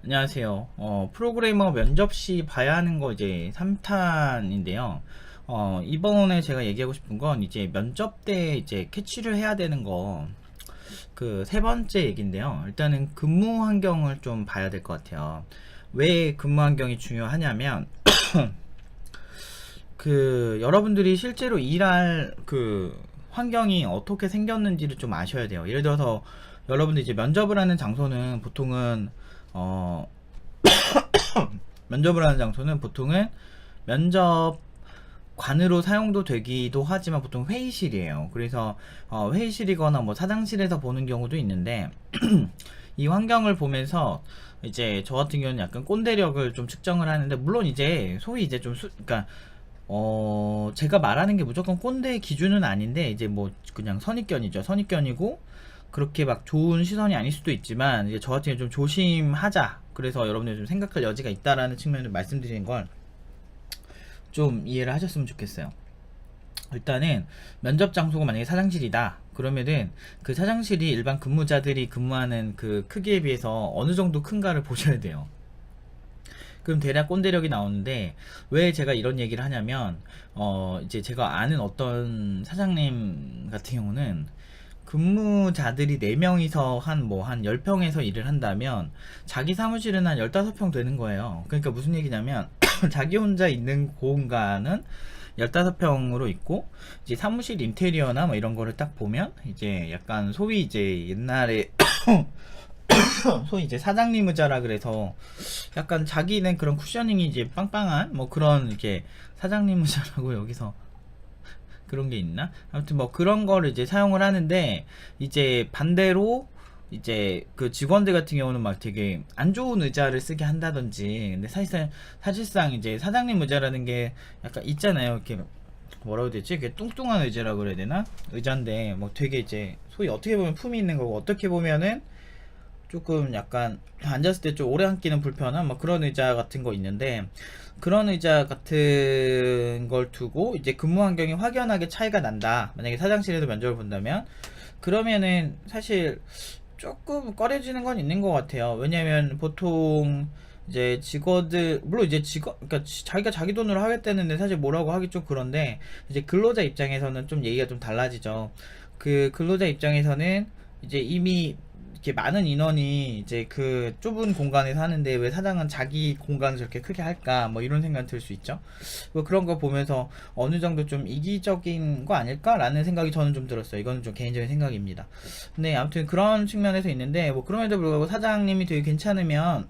안녕하세요. 프로그래머 면접 시 봐야 하는 거 이제 3탄인데요. 이번에 제가 얘기하고 싶은 건 이제 면접 때 이제 캐치를 해야 되는 거, 그 세 번째 얘기인데요. 일단은 근무 환경을 좀 봐야 될 것 같아요. 왜 근무 환경이 중요하냐면, 여러분들이 실제로 일할 환경이 어떻게 생겼는지를 좀 아셔야 돼요. 예를 들어서 여러분들이 이제 면접을 하는 장소는 보통은, 어, 면접을 하는 장소는 보통은 면접관으로 사용도 되기도 하지만 보통 회의실이에요. 그래서 회의실이거나 뭐 사장실에서 보는 경우도 있는데 이 환경을 보면서 이제 저 같은 경우는 약간 꼰대력을 좀 측정을 하는데, 물론 이제 소위 이제 그러니까 제가 말하는 게 무조건 꼰대의 기준은 아닌데, 이제 뭐 그냥 선입견이죠. 선입견이고 그렇게 막 좋은 시선이 아닐 수도 있지만, 이제 저 같은 경우 좀 조심하자. 그래서 여러분들 좀 생각할 여지가 있다라는 측면을 말씀드리는 걸 좀 이해를 하셨으면 좋겠어요. 일단은 면접 장소가 만약에 사장실이다 그러면은 그 사장실이 일반 근무자들이 근무하는 그 크기에 비해서 어느 정도 큰가를 보셔야 돼요. 그럼 대략 꼰대력이 나오는데, 왜 제가 이런 얘기를 하냐면, 이제 제가 아는 어떤 사장님 같은 경우는 근무자들이 4명이서 한 10평에서 일을 한다면 자기 사무실은 한 15평 되는 거예요. 그러니까 무슨 얘기냐면 자기 혼자 있는 공간은 15평으로 있고, 이제 사무실 인테리어나 뭐 이런 거를 딱 보면 이제 약간 소위 이제 옛날에 소위 이제 사장님 의자라 그래서 약간 자기는 그런 쿠셔닝이 이제 빵빵한 뭐 그런 이렇게 사장님 의자라고 여기서 그런 게 있나? 아무튼 뭐 그런 거를 이제 사용을 하는데, 이제 반대로 이제 그 직원들 같은 경우는 막 되게 안 좋은 의자를 쓰게 한다든지. 근데 사실상 이제 사장님 의자라는 게 약간 있잖아요. 이렇게 뭐라고 해야 되지? 이게 뚱뚱한 의자라고 그래야 되나? 의자인데 뭐 되게 이제 소위 어떻게 보면 품이 있는 거고, 어떻게 보면은 조금 약간 앉았을 때 좀 오래 앉기는 불편한 뭐 그런 의자 같은 거 있는데, 그런 의자 같은 걸 두고 이제 근무 환경이 확연하게 차이가 난다. 만약에 사장실에서 면접을 본다면 그러면은 사실 조금 꺼려지는 건 있는 것 같아요. 왜냐면 보통 이제 직원들, 물론 이제 그러니까 자기가 자기 돈으로 하겠다는데 사실 뭐라고 하기 좀 그런데, 이제 근로자 입장에서는 좀 얘기가 좀 달라지죠. 그 근로자 입장에서는 이제 이미 이렇게 많은 인원이 이제 그 좁은 공간에 사는데 왜 사장은 자기 공간을 저렇게 크게 할까, 뭐 이런 생각 들 수 있죠. 뭐 그런 거 보면서 어느 정도 좀 이기적인 거 아닐까라는 생각이 저는 좀 들었어요. 이거는 좀 개인적인 생각입니다. 네, 아무튼 그런 측면에서 있는데, 뭐 그럼에도 불구하고 사장님이 되게 괜찮으면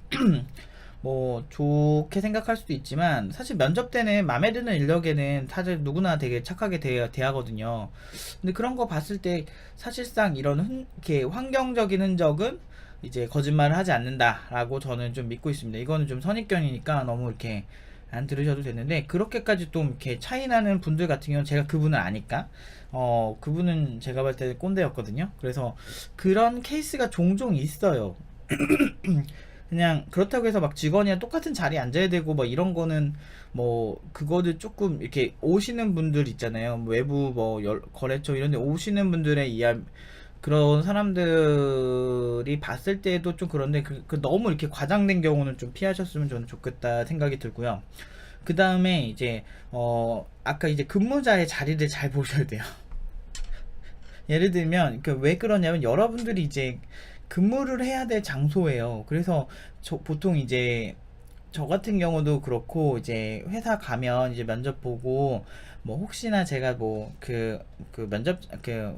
뭐 좋게 생각할 수도 있지만, 사실 면접 때는 마음에 드는 인력에는 사실 누구나 되게 착하게 대하거든요. 근데 그런 거 봤을 때 사실상 이런 이렇게 환경적인 흔적은 이제 거짓말을 하지 않는다라고 저는 좀 믿고 있습니다. 이거는 좀 선입견이니까 너무 이렇게 안 들으셔도 되는데, 그렇게까지 좀 이렇게 차이 나는 분들 같은 경우는 제가 그분을 아니까, 그분은 제가 볼 때 꼰대였거든요. 그래서 그런 케이스가 종종 있어요. 그냥 그렇다고 해서 막 직원이랑 똑같은 자리에 앉아야 되고 뭐 이런 거는, 뭐 그거를 조금 이렇게 오시는 분들 있잖아요. 뭐 외부 뭐 거래처 이런 데 오시는 분들의 그런 사람들이 봤을 때도 좀 그런데, 그 너무 이렇게 과장된 경우는 좀 피하셨으면 저는 좋겠다 생각이 들고요. 그 다음에 이제 아까 이제 근무자의 자리를 잘 보셔야 돼요. 예를 들면 왜 그러냐면, 여러분들이 이제 근무를 해야 될 장소예요. 그래서 보통 이제 저 같은 경우도 그렇고, 이제 회사 가면 이제 면접 보고 뭐 혹시나 제가 뭐 면접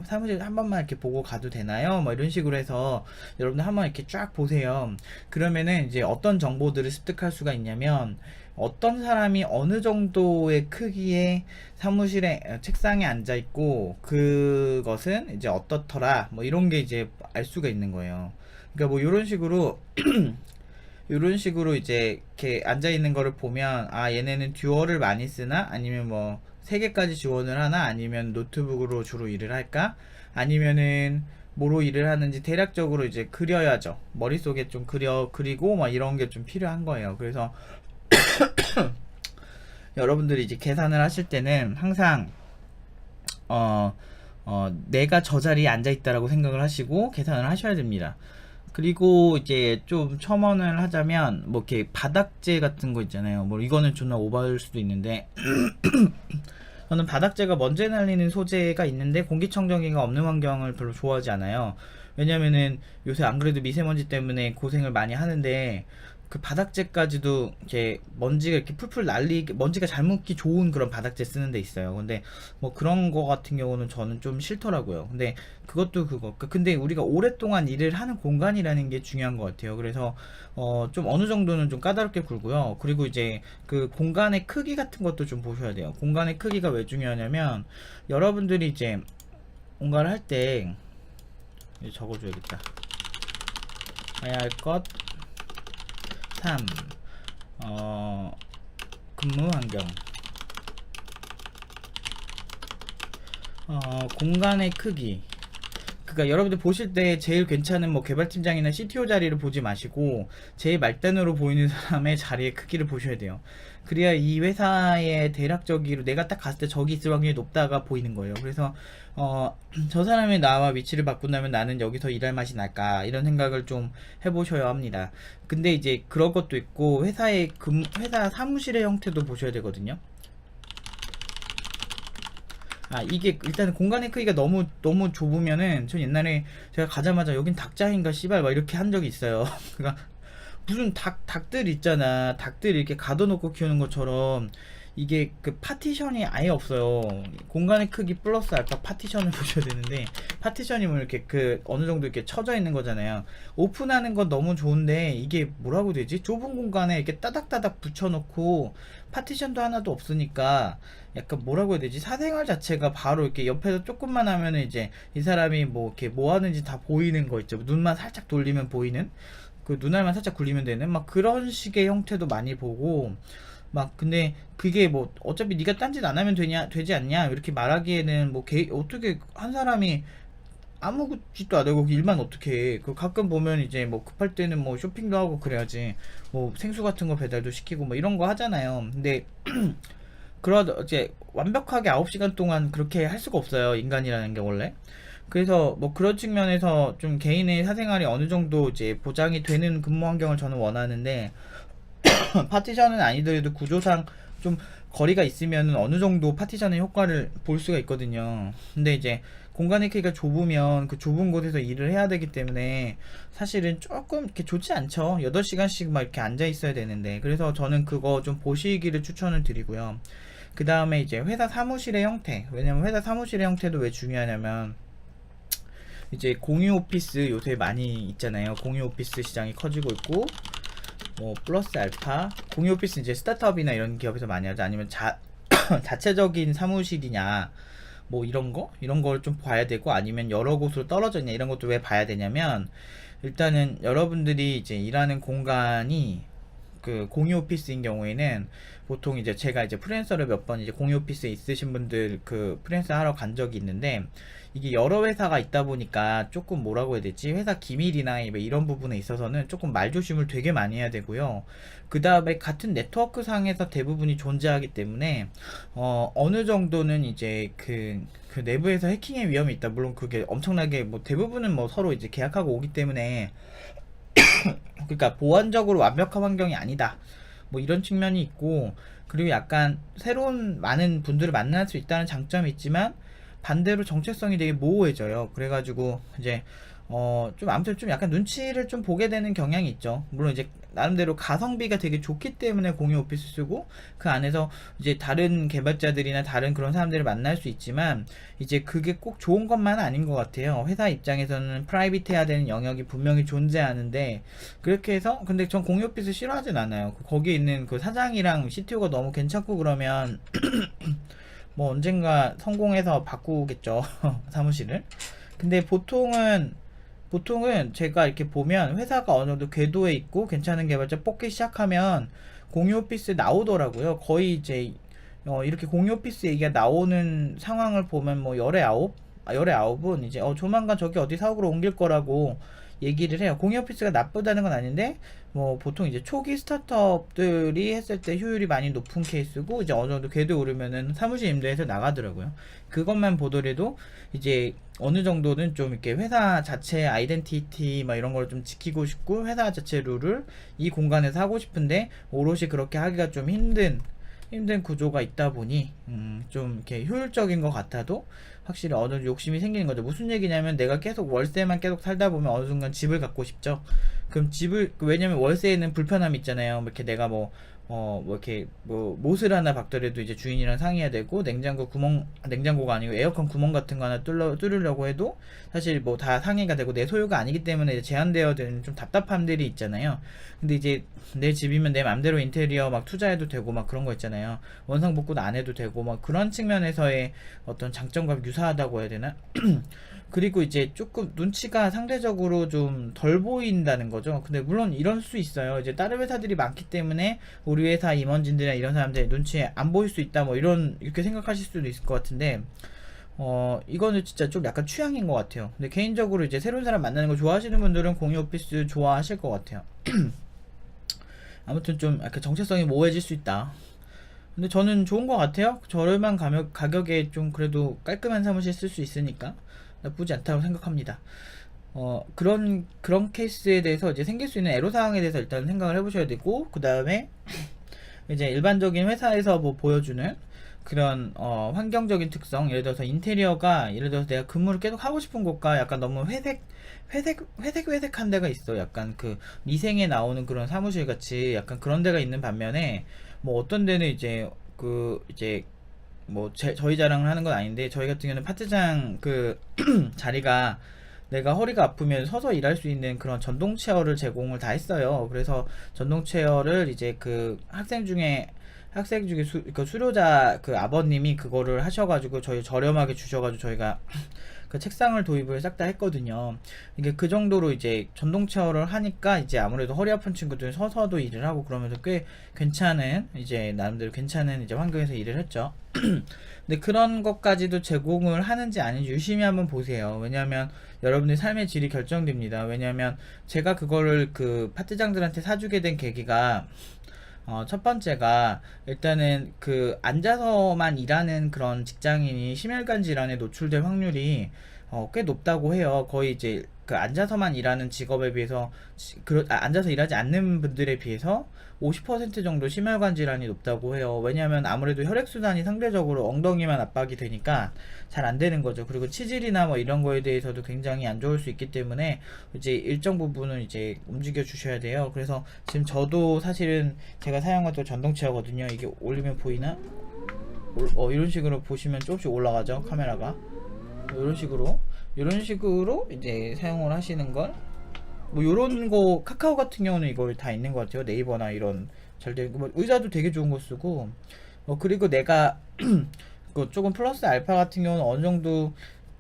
사무실 한 번만 이렇게 보고 가도 되나요? 뭐 이런 식으로 해서 여러분들 한번 이렇게 쫙 보세요. 그러면은 이제 어떤 정보들을 습득할 수가 있냐면, 어떤 사람이 어느 정도의 크기의 사무실에 책상에 앉아 있고 그것은 이제 어떻더라, 뭐 이런 게 이제 알 수가 있는 거예요. 그러니까 뭐 이런 식으로 이런 식으로 이제 이렇게 앉아 있는 거를 보면, 아 얘네는 듀얼을 많이 쓰나, 아니면 뭐 3개까지 지원을 하나, 아니면 노트북으로 주로 일을 할까, 아니면은 뭐로 일을 하는지 대략적으로 이제 그려야죠. 머릿속에 좀 그리고 막 이런 게 좀 필요한 거예요. 그래서 여러분들이 이제 계산을 하실 때는 항상 내가 저 자리에 앉아 있다라고 생각을 하시고 계산을 하셔야 됩니다. 그리고 이제 좀 첨언을 하자면 뭐 이렇게 바닥재 같은 거 있잖아요. 뭐 이거는 존나 오버일 수도 있는데 저는 바닥재가 먼지 날리는 소재가 있는데 공기청정기가 없는 환경을 별로 좋아하지 않아요. 왜냐면은 요새 안 그래도 미세먼지 때문에 고생을 많이 하는데 그 바닥재까지도 이렇게 먼지가 이렇게 풀풀 날리게 먼지가 잘 묻기 좋은 그런 바닥재 쓰는 데 있어요. 근데 뭐 그런 거 같은 경우는 저는 좀 싫더라고요. 근데 그것도 그거. 근데 우리가 오랫동안 일을 하는 공간이라는 게 중요한 것 같아요. 그래서 좀 어느 정도는 좀 까다롭게 굴고요. 그리고 이제 그 공간의 크기 같은 것도 좀 보셔야 돼요. 공간의 크기가 왜 중요하냐면 여러분들이 이제 뭔가를 할 때 적어줘야겠다. 해야 할 것 3. 근무 환경. 공간의 크기. 그러니까 여러분들 보실 때 제일 괜찮은 뭐 개발팀장이나 CTO 자리를 보지 마시고 제일 말단으로 보이는 사람의 자리의 크기를 보셔야 돼요. 그래야 이 회사의 대략적으로 내가 딱 갔을 때 저기 있을 확률이 높다가 보이는 거예요. 그래서 저 사람이 나와 위치를 바꾼다면 나는 여기서 일할 맛이 날까 이런 생각을 좀 해보셔야 합니다. 근데 이제 그런 것도 있고 회사 사무실의 형태도 보셔야 되거든요. 이게 일단 공간의 크기가 너무 좁으면은 전 옛날에 제가 가자마자 여긴 닭장인가 씨발 막 이렇게 한 적이 있어요. 그러니까 무슨 닭들 있잖아. 닭들 이렇게 가둬놓고 키우는 것처럼 이게 그 파티션이 아예 없어요. 공간의 크기 플러스 알파 파티션을 보셔야 되는데 파티션이 뭐 이렇게 그 어느 정도 이렇게 쳐져 있는 거잖아요. 오픈하는 건 너무 좋은데 이게 뭐라고 되지? 좁은 공간에 이렇게 따닥따닥 붙여놓고 파티션도 하나도 없으니까 약간 뭐라고 해야 되지? 사생활 자체가 바로 이렇게 옆에서 조금만 하면은 이제 이 사람이 뭐 이렇게 뭐 하는지 다 보이는 거 있죠. 눈만 살짝 돌리면 보이는 그 눈알만 살짝 굴리면 되는 막 그런 식의 형태도 많이 보고 막 근데 그게 뭐 어차피 네가 딴짓 안 하면 되지 않냐 이렇게 말하기에는 뭐 어떻게 한 사람이 아무 짓도 안 하고 일만 어떻게 해. 그 가끔 보면 이제 뭐 급할 때는 뭐 쇼핑도 하고 그래야지 뭐 생수 같은 거 배달도 시키고 뭐 이런 거 하잖아요. 근데 이제 완벽하게 9시간 동안 그렇게 할 수가 없어요. 인간이라는 게 원래. 그래서 뭐 그런 측면에서 좀 개인의 사생활이 어느 정도 이제 보장이 되는 근무 환경을 저는 원하는데 파티션은 아니더라도 구조상 좀 거리가 있으면 어느 정도 파티션의 효과를 볼 수가 있거든요. 근데 이제 공간의 크기가 좁으면 그 좁은 곳에서 일을 해야 되기 때문에 사실은 조금 이렇게 좋지 않죠. 8시간씩 막 이렇게 앉아 있어야 되는데. 그래서 저는 그거 좀 보시기를 추천을 드리고요. 그 다음에 이제 회사 사무실의 형태. 왜냐면 회사 사무실의 형태도 왜 중요하냐면 이제 공유 오피스 요새 많이 있잖아요. 공유 오피스 시장이 커지고 있고 뭐 플러스 알파 공유 오피스 이제 스타트업이나 이런 기업에서 많이 하죠. 아니면 자체적인 사무실이냐 뭐 이런 걸 좀 봐야 되고 아니면 여러 곳으로 떨어져 있냐 이런 것도 왜 봐야 되냐면 일단은 여러분들이 이제 일하는 공간이 그 공유 오피스인 경우에는 보통 이제 제가 이제 프리랜서를 몇 번 이제 공유 오피스에 있으신 분들 그 프리랜서 하러 간 적이 있는데 이게 여러 회사가 있다 보니까 조금 뭐라고 해야 되지? 회사 기밀이나 뭐 이런 부분에 있어서는 조금 말조심을 되게 많이 해야 되고요. 그 다음에 같은 네트워크 상에서 대부분이 존재하기 때문에 어느 정도는 이제 그 내부에서 해킹의 위험이 있다. 물론 그게 엄청나게 뭐 대부분은 뭐 서로 이제 계약하고 오기 때문에 그러니까 보안적으로 완벽한 환경이 아니다. 뭐 이런 측면이 있고 그리고 약간 새로운 많은 분들을 만날 수 있다는 장점이 있지만 반대로 정체성이 되게 모호해져요. 그래가지고 이제 좀 아무튼 좀 약간 눈치를 좀 보게 되는 경향이 있죠. 물론 이제 나름대로 가성비가 되게 좋기 때문에 공유 오피스 쓰고 그 안에서 이제 다른 개발자들이나 다른 그런 사람들을 만날 수 있지만 이제 그게 꼭 좋은 것만은 아닌 것 같아요. 회사 입장에서는 프라이빗해야 되는 영역이 분명히 존재하는데 그렇게 해서 근데 전 공유 오피스 싫어하진 않아요. 거기에 있는 그 사장이랑 CTO가 너무 괜찮고 그러면 뭐 언젠가 성공해서 바꾸겠죠. 사무실을. 근데 보통은 제가 이렇게 보면 회사가 어느 정도 궤도에 있고 괜찮은 개발자 뽑기 시작하면 공유 오피스 나오더라고요. 거의 이제 이렇게 공유 오피스 얘기가 나오는 상황을 보면 뭐 열의 아홉은 이제 조만간 저기 어디 사옥으로 옮길 거라고 얘기를 해요. 공유 오피스가 나쁘다는 건 아닌데 뭐 보통 이제 초기 스타트업들이 했을 때 효율이 많이 높은 케이스고 이제 어느 정도 궤도 오르면은 사무실 임대해서 나가더라고요. 그것만 보더라도 이제 어느 정도는 좀 이렇게 회사 자체 아이덴티티 막 이런 걸 좀 지키고 싶고 회사 자체 룰을 이 공간에서 하고 싶은데 오롯이 그렇게 하기가 좀 힘든 구조가 있다 보니 좀 이렇게 효율적인 것 같아도 확실히 어느 정도 욕심이 생기는 거죠. 무슨 얘기냐면 내가 계속 월세만 계속 살다 보면 어느 순간 집을 갖고 싶죠. 그럼 집을 왜냐면 월세에는 불편함이 있잖아요. 뭐 이렇게 내가 뭐 이렇게 뭐 못을 하나 박더라도 이제 주인이랑 상의해야 되고 냉장고가 아니고 에어컨 구멍 같은 거 하나 뚫으려고 해도 사실 뭐 다 상의가 되고 내 소유가 아니기 때문에 이제 제한되어 되는 좀 답답함들이 있잖아요. 근데 이제 내 집이면 내 맘대로 인테리어 막 투자해도 되고 막 그런 거 있잖아요. 원상복구도 안 해도 되고 막 그런 측면에서의 어떤 장점과 유사하다고 해야 되나? 그리고 이제 조금 눈치가 상대적으로 좀 덜 보인다는 거죠. 근데 물론 이럴 수 있어요. 이제 다른 회사들이 많기 때문에 우리 회사 임원진들이나 이런 사람들 눈치 안 보일 수 있다 뭐 이렇게 생각하실 수도 있을 것 같은데 이거는 진짜 좀 약간 취향인 것 같아요. 근데 개인적으로 이제 새로운 사람 만나는 거 좋아하시는 분들은 공유 오피스 좋아하실 것 같아요. 아무튼 좀 약간 정체성이 모호해질 수 있다. 근데 저는 좋은 것 같아요. 저렴한 가격에 좀 그래도 깔끔한 사무실 쓸 수 있으니까 나쁘지 않다고 생각합니다. 그런 케이스에 대해서 이제 생길 수 있는 애로사항에 대해서 일단 생각을 해보셔야 되고, 그 다음에 이제 일반적인 회사에서 뭐 보여주는 그런 환경적인 특성, 예를 들어서 인테리어가 예를 들어서 내가 근무를 계속 하고 싶은 곳과 약간 너무 회색한 데가 있어. 약간 그 미생에 나오는 그런 사무실 같이 약간 그런 데가 있는 반면에 뭐 어떤 데는 이제 뭐 저희 자랑을 하는 건 아닌데 저희 같은 경우는 파트장 그 자리가 내가 허리가 아프면 서서 일할 수 있는 그런 전동 체어를 제공을 다 했어요. 그래서 전동 체어를 이제 그 학생 중에 그 수료자 그 아버님이 그거를 하셔가지고 저희 저렴하게 주셔가지고 저희가 그 책상을 도입을 싹 다 했거든요. 이게 그 정도로 이제 전동 체어를 하니까 이제 아무래도 허리 아픈 친구들은 서서도 일을 하고 그러면서 꽤 괜찮은 이제 나름대로 괜찮은 이제 환경에서 일을 했죠. 근데 그런 것까지도 제공을 하는지 아닌지 유심히 한번 보세요. 왜냐하면 여러분의 삶의 질이 결정됩니다. 왜냐하면 제가 그거를 그 파트장들한테 사주게 된 계기가 첫 번째가 일단은 그 앉아서만 일하는 그런 직장인이 심혈관 질환에 노출될 확률이 꽤 높다고 해요. 거의 이제 그 앉아서만 일하는 직업에 비해서 앉아서 일하지 않는 분들에 비해서 50% 정도 심혈관 질환이 높다고 해요. 왜냐하면 아무래도 혈액순환이 상대적으로 엉덩이만 압박이 되니까 잘 안 되는 거죠. 그리고 치질이나 뭐 이런 거에 대해서도 굉장히 안 좋을 수 있기 때문에 이제 일정 부분은 이제 움직여 주셔야 돼요. 그래서 지금 저도 사실은 제가 사용하던 전동체어거든요. 이게 올리면 보이나? 이런 식으로 보시면 조금씩 올라가죠. 카메라가. 이런 식으로 이제 사용을 하시는 걸 뭐 요런 거 카카오 같은 경우는 이걸 다 있는 것 같아요. 네이버나 이런 잘 되고 뭐 의자도 되게 좋은 거 쓰고 그리고 내가 그 조금 플러스 알파 같은 경우는 어느 정도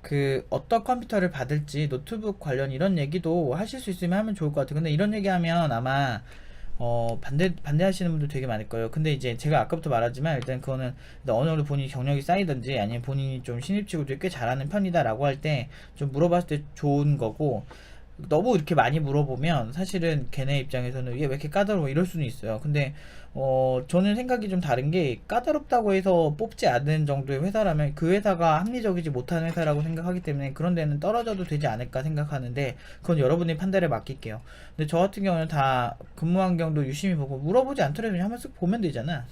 그 어떤 컴퓨터를 받을지 노트북 관련 이런 얘기도 하실 수 있으면 하면 좋을 것 같아요. 근데 이런 얘기하면 아마 반대하시는 분들 되게 많을 거예요. 근데 이제 제가 아까부터 말하지만 일단 그거는 일단 어느 정도 본인이 경력이 쌓이든지 아니면 본인이 좀 신입치고도 꽤 잘하는 편이다 라고 할 때 좀 물어봤을 때 좋은 거고, 너무 이렇게 많이 물어보면 사실은 걔네 입장에서는 이게 왜 이렇게 까다로워 이럴 수는 있어요. 근데 저는 생각이 좀 다른 게 까다롭다고 해서 뽑지 않는 정도의 회사라면 그 회사가 합리적이지 못한 회사라고 생각하기 때문에 그런 데는 떨어져도 되지 않을까 생각하는데 그건 여러분의 판단에 맡길게요. 근데 저 같은 경우는 다 근무 환경도 유심히 보고 물어보지 않더라도 그냥 한번 쓱 보면 되잖아.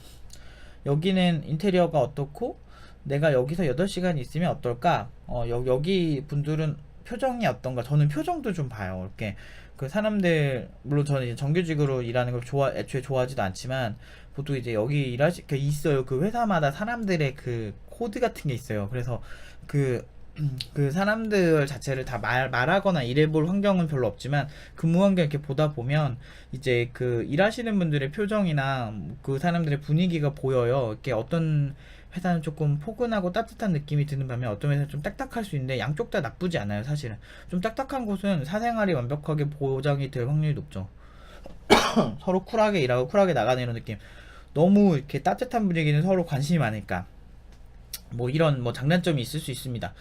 여기는 인테리어가 어떻고 내가 여기서 8시간 있으면 어떨까? 여기 분들은 표정이 어떤가? 저는 표정도 좀 봐요. 이렇게 그 사람들 물론 저는 이제 정규직으로 일하는 걸 애초에 좋아하지도 않지만 보통 이제 여기 있어요. 그 회사마다 사람들의 그 코드 같은 게 있어요. 그래서 그 그 사람들 자체를 다 말하거나 일해볼 환경은 별로 없지만 근무 환경 이렇게 보다 보면 이제 그 일하시는 분들의 표정이나 그 사람들의 분위기가 보여요. 이렇게 어떤 회사는 조금 포근하고 따뜻한 느낌이 드는 반면 어떤 회사는 좀 딱딱할 수 있는데 양쪽 다 나쁘지 않아요. 사실은 좀 딱딱한 곳은 사생활이 완벽하게 보장이 될 확률이 높죠. 서로 쿨하게 일하고 쿨하게 나가는 이런 느낌. 너무 이렇게 따뜻한 분위기는 서로 관심이 많으니까 뭐 이런 뭐 장단점이 있을 수 있습니다.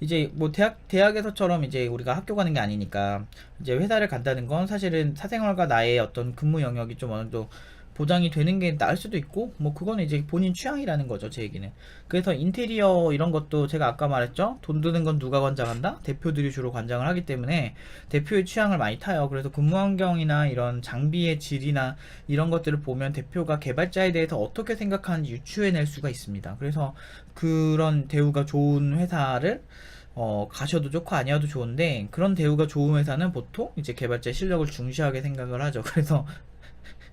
이제 뭐 대학에서처럼 이제 우리가 학교 가는 게 아니니까 이제 회사를 간다는 건 사실은 사생활과 나의 어떤 근무 영역이 좀 어느 정도 보장이 되는 게 나을 수도 있고 뭐 그거는 이제 본인 취향이라는 거죠, 제 얘기는. 그래서 인테리어 이런 것도 제가 아까 말했죠. 돈 드는 건 누가 관장한다? 대표들이 주로 관장을 하기 때문에 대표의 취향을 많이 타요. 그래서 근무 환경이나 이런 장비의 질이나 이런 것들을 보면 대표가 개발자에 대해서 어떻게 생각하는지 유추해낼 수가 있습니다. 그래서 그런 대우가 좋은 회사를 가셔도 좋고 아니어도 좋은데, 그런 대우가 좋은 회사는 보통 이제 개발자의 실력을 중시하게 생각을 하죠. 그래서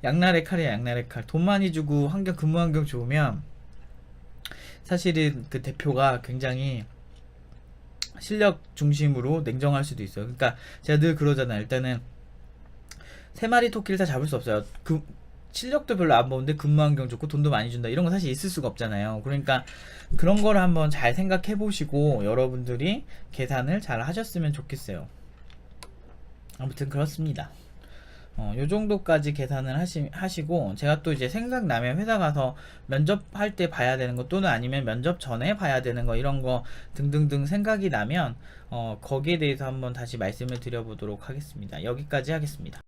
양날의 칼이야, 양날의 칼. 돈 많이 주고 근무 환경 좋으면 사실은 그 대표가 굉장히 실력 중심으로 냉정할 수도 있어요. 그러니까 제가 늘 그러잖아요. 일단은 세 마리 토끼를 다 잡을 수 없어요. 그 실력도 별로 안 보는데 근무 환경 좋고 돈도 많이 준다, 이런 건 사실 있을 수가 없잖아요. 그러니까 그런 거를 한번 잘 생각해 보시고 여러분들이 계산을 잘 하셨으면 좋겠어요. 아무튼 그렇습니다. 요 정도까지 계산을 하시고, 제가 또 이제 생각나면 회사 가서 면접할 때 봐야 되는 거, 또는 아니면 면접 전에 봐야 되는 거, 이런 거 등등등 생각이 나면 거기에 대해서 한번 다시 말씀을 드려보도록 하겠습니다. 여기까지 하겠습니다.